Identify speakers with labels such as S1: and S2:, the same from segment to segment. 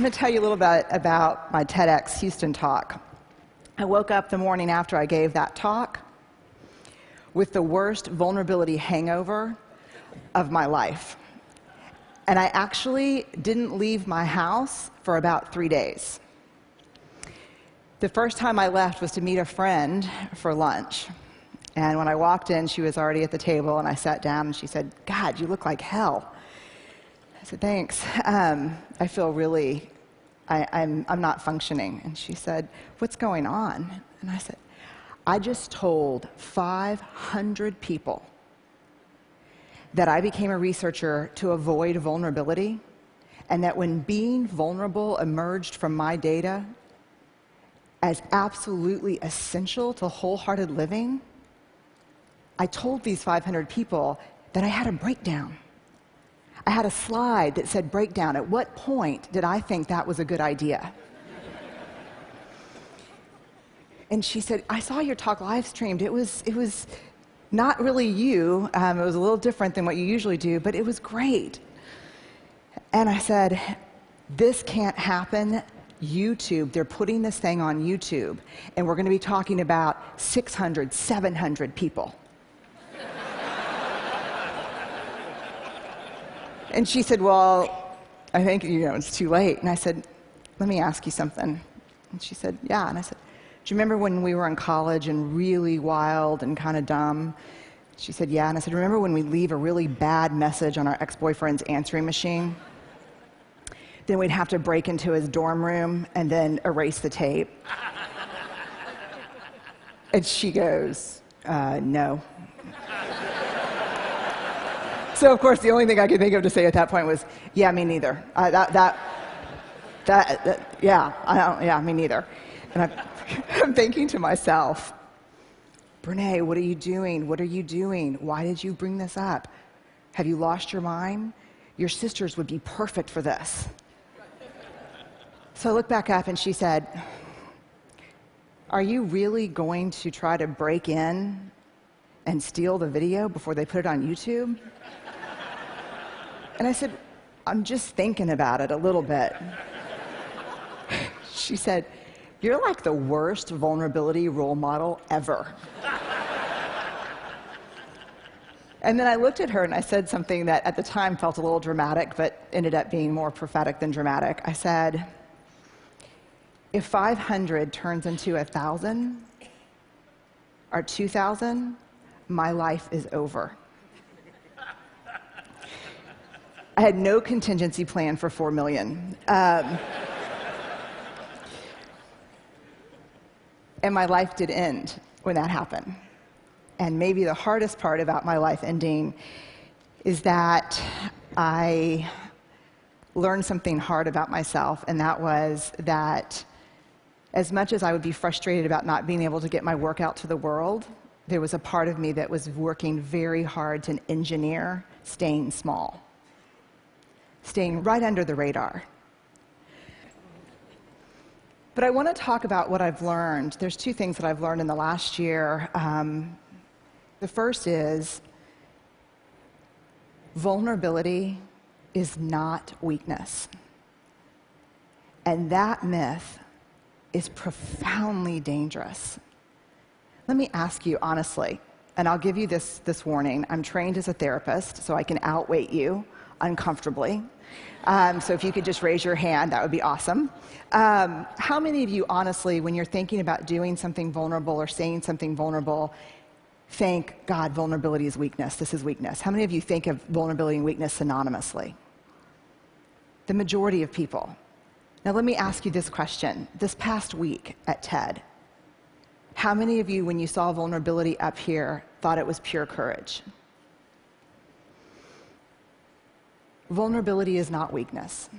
S1: I'm going to tell you a little bit about my TEDx Houston talk. I woke up the morning after I gave that talk with the worst vulnerability hangover of my life. And I actually didn't leave my house for about 3 days. The first time I left was to meet a friend for lunch. And when I walked in, she was already at the table, and I sat down, and she said, "God, you look like hell." I said, "Thanks. I feel really, I'm not functioning." And she said, "What's going on?" And I said, "I just told 500 people that I became a researcher to avoid vulnerability, and that when being vulnerable emerged from my data as absolutely essential to wholehearted living, I told these 500 people that I had a breakdown. I had a slide that said breakdown. At what point did I think that was a good idea?" And she said, "I saw your talk live streamed. It was not really you. It was a little different than what you usually do, but it was great." And I said, "This can't happen. YouTube, they're putting this thing on YouTube, and we're going to be talking about 600, 700 people." And she said, "Well, I think, it's too late." And I said, "Let me ask you something." And she said, "Yeah." And I said, "Do you remember when we were in college and really wild and kind of dumb?" She said, "Yeah." And I said, "Remember when we leave a really bad message on our ex-boyfriend's answering machine? Then we'd have to break into his dorm room and then erase the tape." And she goes, "No." So, of course, the only thing I could think of to say at that point was, "Yeah, me neither. Yeah, me neither." And I'm thinking to myself, "Brene, what are you doing? What are you doing? Why did you bring this up? Have you lost your mind? Your sisters would be perfect for this." So I looked back up, and she said, "Are you really going to try to break in and steal the video before they put it on YouTube?" And I said, "I'm just thinking about it a little bit." She said, "You're like the worst vulnerability role model ever." And then I looked at her and I said something that at the time felt a little dramatic, but ended up being more prophetic than dramatic. I said, "If 500 turns into 1,000 or 2,000, my life is over." I had no contingency plan for 4 million. And my life did end when that happened. And maybe the hardest part about my life ending is that I learned something hard about myself, and that was that as much as I would be frustrated about not being able to get my work out to the world, there was a part of me that was working very hard to engineer staying small, staying right under the radar. But I want to talk about what I've learned. There's 2 things that I've learned in the last year. The first is vulnerability is not weakness. And that myth is profoundly dangerous. Let me ask you honestly, and I'll give you this warning. I'm trained as a therapist, so I can outweight you uncomfortably. So if you could just raise your hand, that would be awesome. How many of you, honestly, when you're thinking about doing something vulnerable or saying something vulnerable, think, "God, vulnerability is weakness. This is weakness"? How many of you think of vulnerability and weakness synonymously? The majority of people. Now let me ask you this question. This past week at TED, how many of you, when you saw vulnerability up here, thought it was pure courage? Vulnerability is not weakness.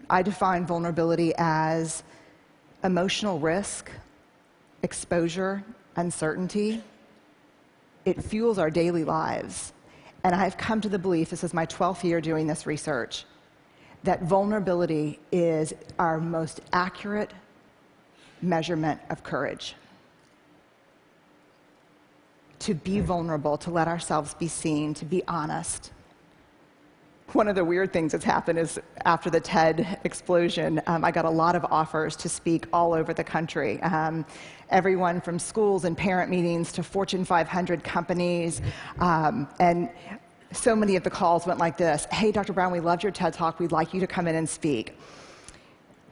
S1: I define vulnerability as emotional risk, exposure, uncertainty. It fuels our daily lives. And I've come to the belief, this is my 12th year doing this research, that vulnerability is our most accurate measurement of courage. To be vulnerable, to let ourselves be seen, to be honest. One of the weird things that's happened is after the TED explosion, I got a lot of offers to speak all over the country. Everyone from schools and parent meetings to Fortune 500 companies. And so many of the calls went like this: hey, Dr. Brown, we loved your TED Talk. We'd like you to come in and speak.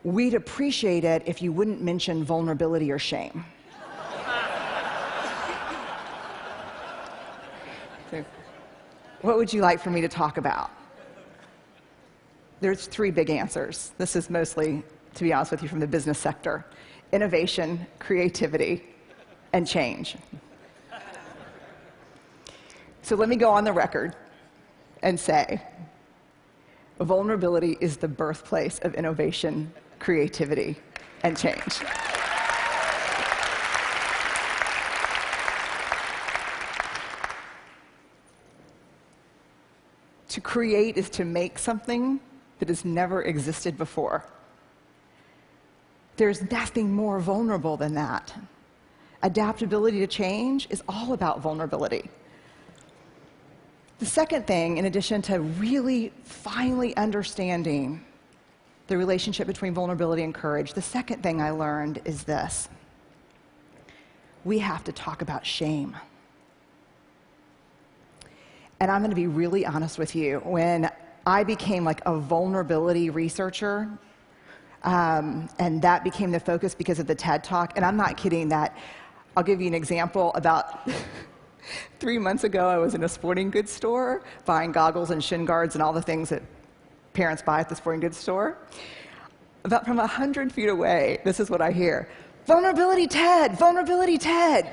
S1: We'd appreciate it if you wouldn't mention vulnerability or shame. So, what would you like for me to talk about? There's three big answers. This is mostly, to be honest with you, from the business sector: innovation, creativity, and change. So let me go on the record and say, vulnerability is the birthplace of innovation, creativity, and change. To create is to make something that has never existed before. There's nothing more vulnerable than that. Adaptability to change is all about vulnerability. The second thing, in addition to really finally understanding the relationship between vulnerability and courage, the second thing I learned is this: we have to talk about shame. And I'm going to be really honest with you. When I became like a vulnerability researcher, and that became the focus because of the TED Talk, and I'm not kidding that. I'll give you an example. About 3 months ago, I was in a sporting goods store buying goggles and shin guards and all the things that parents buy at the sporting goods store. About from 100 feet away, this is what I hear: vulnerability TED, vulnerability TED.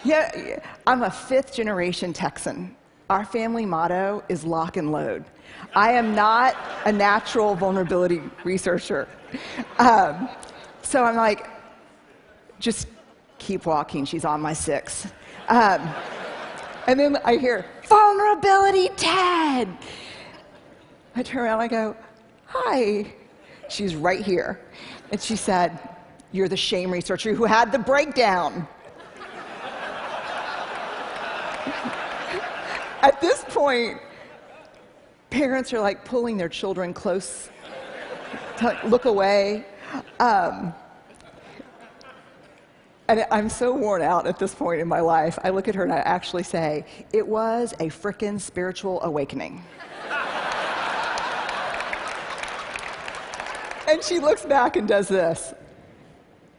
S1: Yeah, I'm a fifth-generation Texan. Our family motto is lock and load. I am not a natural vulnerability researcher. So I'm like, just keep walking, she's on my six. And then I hear, vulnerability TED. I turn around and I go, hi. She's right here. And she said, you're the shame researcher who had the breakdown. At this point, parents are like pulling their children close to like, look away. And I'm so worn out at this point in my life. I look at her and I actually say, it was a frickin' spiritual awakening. And she looks back and does this.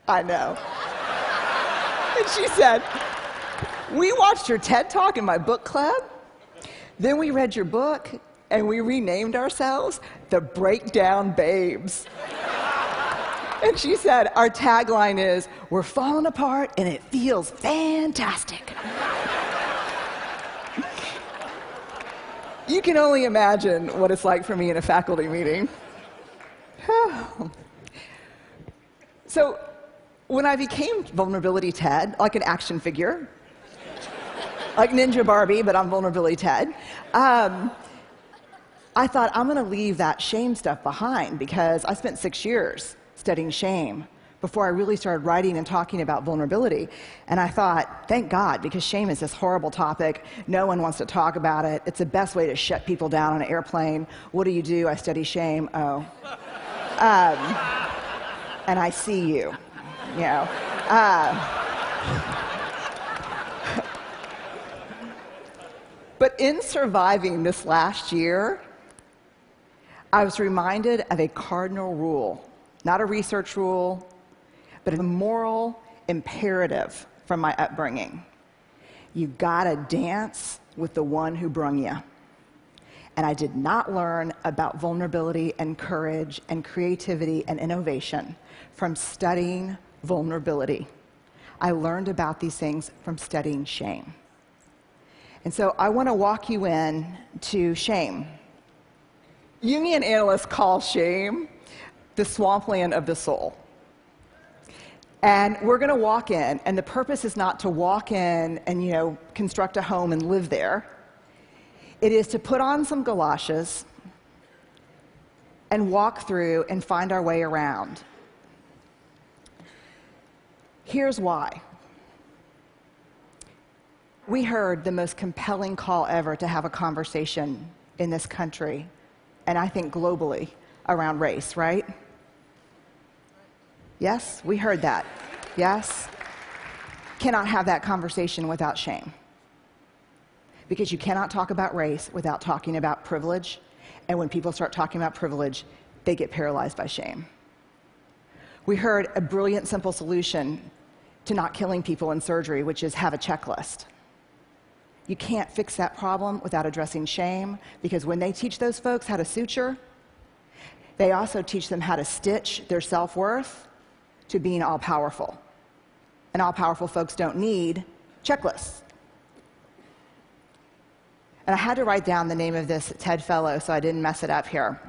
S1: I know. And she said, we watched your TED Talk in my book club. Then we read your book, and we renamed ourselves the Breakdown Babes. And she said, our tagline is, we're falling apart, and it feels fantastic. You can only imagine what it's like for me in a faculty meeting. So when I became Vulnerability TED, like an action figure, like Ninja Barbie, but I'm Vulnerability TED, I thought, I'm going to leave that shame stuff behind, because I spent 6 years studying shame before I really started writing and talking about vulnerability. And I thought, thank God, because shame is this horrible topic. No one wants to talk about it. It's the best way to shut people down on an airplane. What do? I study shame. Oh. And I see you, you know. But in surviving this last year, I was reminded of a cardinal rule, not a research rule, but a moral imperative from my upbringing. You gotta dance with the one who brung you. And I did not learn about vulnerability and courage and creativity and innovation from studying vulnerability. I learned about these things from studying shame. And so I want to walk you in to shame. Jungian analysts call shame the swampland of the soul. And we're going to walk in, and the purpose is not to walk in and, you know, construct a home and live there. It is to put on some galoshes and walk through and find our way around. Here's why. We heard the most compelling call ever to have a conversation in this country, and I think globally, around race, right? Yes, we heard that. Yes? Cannot have that conversation without shame. Because you cannot talk about race without talking about privilege, and when people start talking about privilege, they get paralyzed by shame. We heard a brilliant, simple solution to not killing people in surgery, which is have a checklist. You can't fix that problem without addressing shame, because when they teach those folks how to suture, they also teach them how to stitch their self-worth to being all-powerful. And all-powerful folks don't need checklists. And I had to write down the name of this TED Fellow so I didn't mess it up here.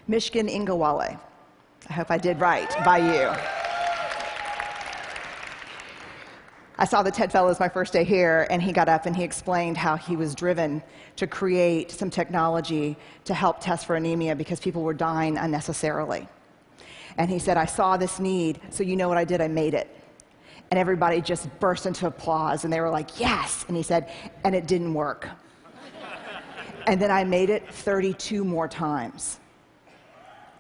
S1: Mishkin Ingawale. I hope I did right by you. I saw the TED Fellows my first day here, and he got up and he explained how he was driven to create some technology to help test for anemia because people were dying unnecessarily. And he said, I saw this need, so you know what I did? I made it. And everybody just burst into applause, and they were like, yes! And he said, and it didn't work. And then I made it 32 more times.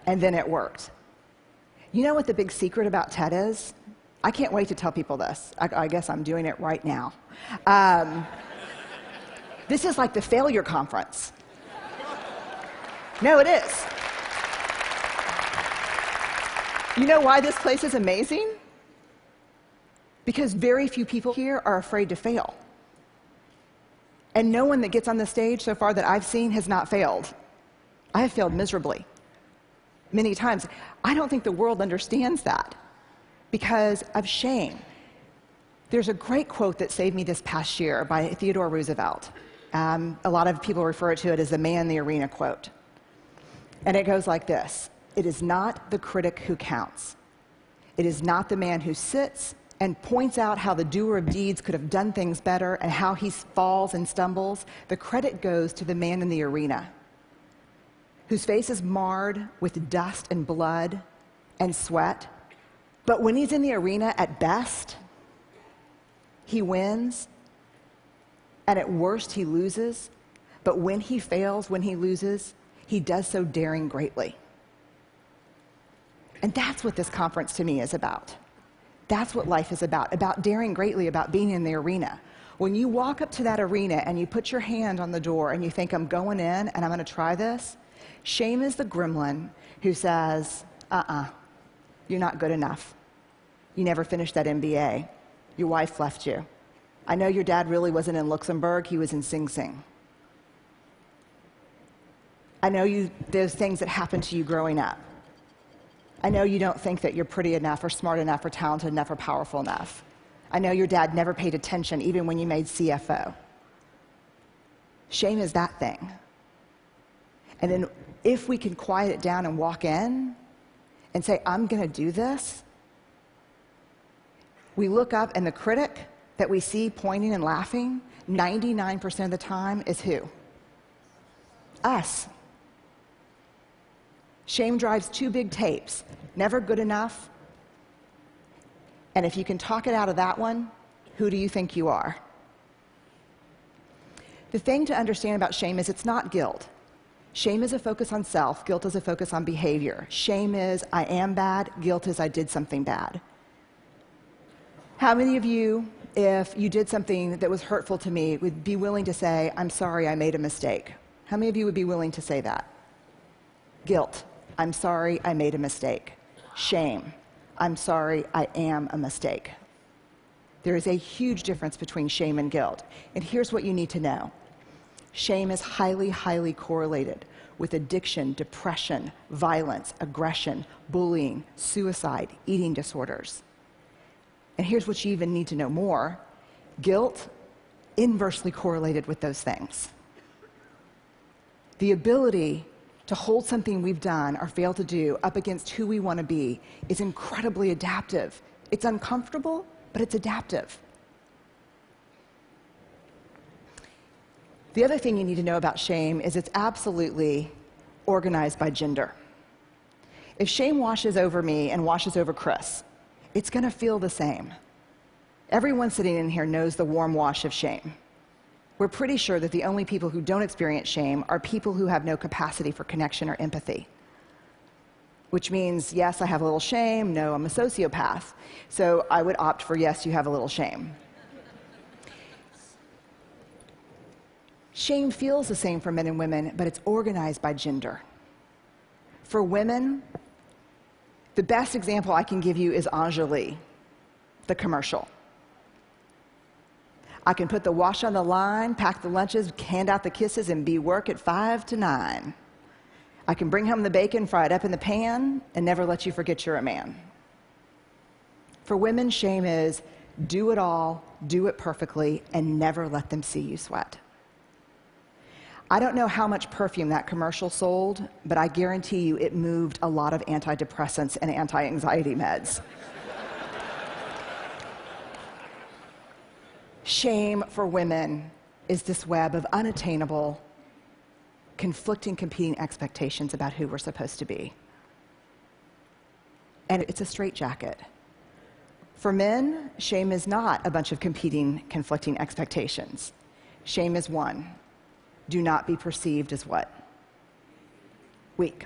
S1: And then it worked. You know what the big secret about TED is? I can't wait to tell people this. I guess I'm doing it right now. This is like the failure conference. No, it is. You know why this place is amazing? Because very few people here are afraid to fail. And no one that gets on the stage so far that I've seen has not failed. I have failed miserably, many times. I don't think the world understands that because of shame. There's a great quote that saved me this past year by Theodore Roosevelt. A lot of people refer to it as the man in the arena quote. And it goes like this: it is not the critic who counts. It is not the man who sits and points out how the doer of deeds could have done things better and how he falls and stumbles. The credit goes to the man in the arena, whose face is marred with dust and blood and sweat. But when he's in the arena, at best, he wins, and at worst, he loses. But when he fails, when he loses, he does so daring greatly. And that's what this conference to me is about. That's what life is about daring greatly, about being in the arena. When you walk up to that arena and you put your hand on the door and you think, I'm going in and I'm going to try this, shame is the gremlin who says, you're not good enough. You never finished that MBA. Your wife left you. I know your dad really wasn't in Luxembourg, he was in Sing Sing. I know those things that happened to you growing up. I know you don't think that you're pretty enough or smart enough or talented enough or powerful enough. I know your dad never paid attention even when you made CFO. Shame is that thing. And then if we can quiet it down and walk in and say, I'm going to do this, we look up and the critic that we see pointing and laughing 99% of the time is who? Us. Shame drives two big tapes: never good enough, and if you can talk it out of that one, who do you think you are? The thing to understand about shame is it's not guilt. Shame is a focus on self, guilt is a focus on behavior. Shame is I am bad, guilt is I did something bad. How many of you, if you did something that was hurtful to me, would be willing to say, I'm sorry, I made a mistake? How many of you would be willing to say that? Guilt. I'm sorry, I made a mistake. Shame. I'm sorry, I am a mistake. There is a huge difference between shame and guilt. And here's what you need to know. Shame is highly, highly correlated with addiction, depression, violence, aggression, bullying, suicide, eating disorders. And here's what you even need to know more. Guilt, inversely correlated with those things. The ability to hold something we've done or failed to do up against who we want to be is incredibly adaptive. It's uncomfortable, but it's adaptive. The other thing you need to know about shame is it's absolutely organized by gender. If shame washes over me and washes over Chris, it's going to feel the same. Everyone sitting in here knows the warm wash of shame. We're pretty sure that the only people who don't experience shame are people who have no capacity for connection or empathy. Which means, yes, I have a little shame, no, I'm a sociopath. So I would opt for yes, you have a little shame. Shame feels the same for men and women, but it's organized by gender. For women, the best example I can give you is Anjali, the commercial. I can put the wash on the line, pack the lunches, hand out the kisses, and be work at 5 to 9. I can bring home the bacon, fry it up in the pan, and never let you forget you're a man. For women, shame is do it all, do it perfectly, and never let them see you sweat. I don't know how much perfume that commercial sold, but I guarantee you it moved a lot of antidepressants and anti-anxiety meds. Shame for women is this web of unattainable, conflicting, competing expectations about who we're supposed to be. And it's a straitjacket. For men, shame is not a bunch of competing, conflicting expectations. Shame is one. Do not be perceived as what? Weak.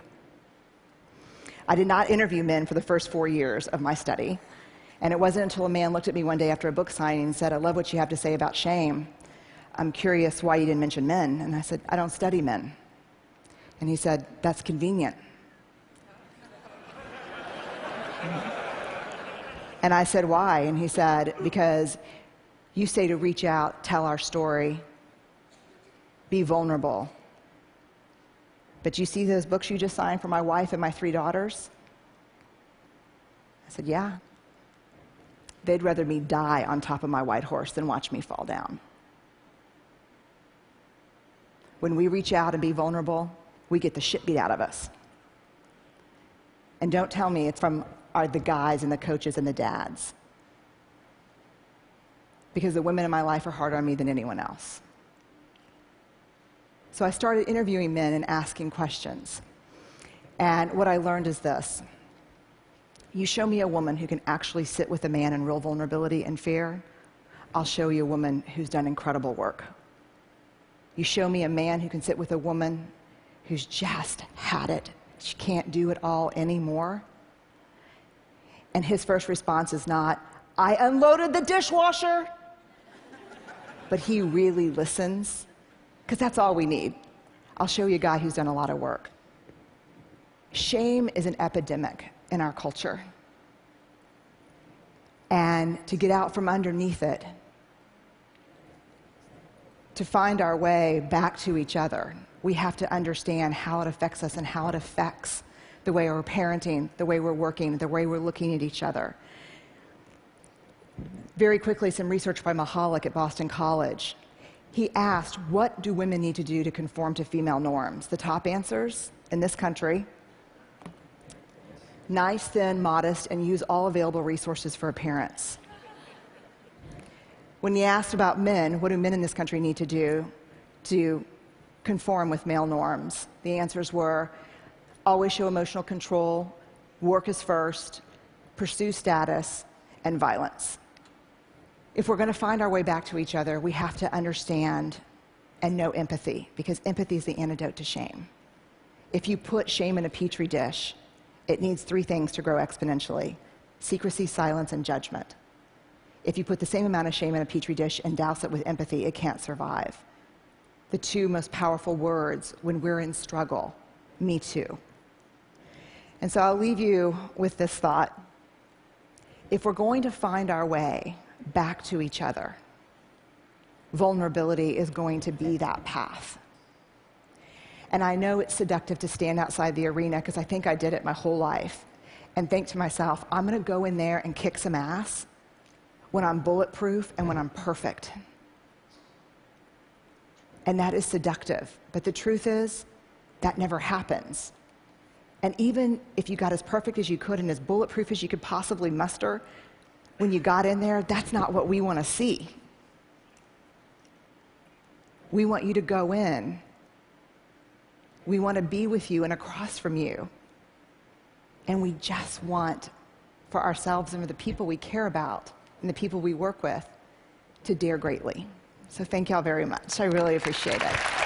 S1: I did not interview men for the first 4 years of my study. And it wasn't until a man looked at me one day after a book signing and said, I love what you have to say about shame. I'm curious why you didn't mention men. And I said, I don't study men. And he said, that's convenient. And I said, why? And he said, because you say to reach out, tell our story, be vulnerable. But you see those books you just signed for my wife and my 3 daughters? I said, yeah. They'd rather me die on top of my white horse than watch me fall down. When we reach out and be vulnerable, we get the shit beat out of us. And don't tell me it's from the guys and the coaches and the dads. Because the women in my life are harder on me than anyone else. So I started interviewing men and asking questions. And what I learned is this. You show me a woman who can actually sit with a man in real vulnerability and fear, I'll show you a woman who's done incredible work. You show me a man who can sit with a woman who's just had it. She can't do it all anymore. And his first response is not, I unloaded the dishwasher. But he really listens, because that's all we need. I'll show you a guy who's done a lot of work. Shame is an epidemic in our culture. And to get out from underneath it, to find our way back to each other, we have to understand how it affects us and how it affects the way we're parenting, the way we're working, the way we're looking at each other. Very quickly, some research by Mahalik at Boston College. He asked, what do women need to do to conform to female norms? The top answers in this country: nice, thin, modest, and use all available resources for appearance. When he asked about men, what do men in this country need to do to conform with male norms? The answers were always show emotional control, work is first, pursue status, and violence. If we're going to find our way back to each other, we have to understand and know empathy, because empathy is the antidote to shame. If you put shame in a petri dish, it needs 3 things to grow exponentially: secrecy, silence, and judgment. If you put the same amount of shame in a petri dish and douse it with empathy, it can't survive. The 2 most powerful words when we're in struggle: me too. And so I'll leave you with this thought. If we're going to find our way back to each other, vulnerability is going to be that path. And I know it's seductive to stand outside the arena, because I think I did it my whole life, and think to myself, I'm going to go in there and kick some ass when I'm bulletproof and when I'm perfect. And that is seductive. But the truth is, that never happens. And even if you got as perfect as you could and as bulletproof as you could possibly muster, when you got in there, that's not what we want to see. We want you to go in. We want to be with you and across from you. And we just want, for ourselves and for the people we care about, and the people we work with to dare greatly. So thank y'all very much. I really appreciate it.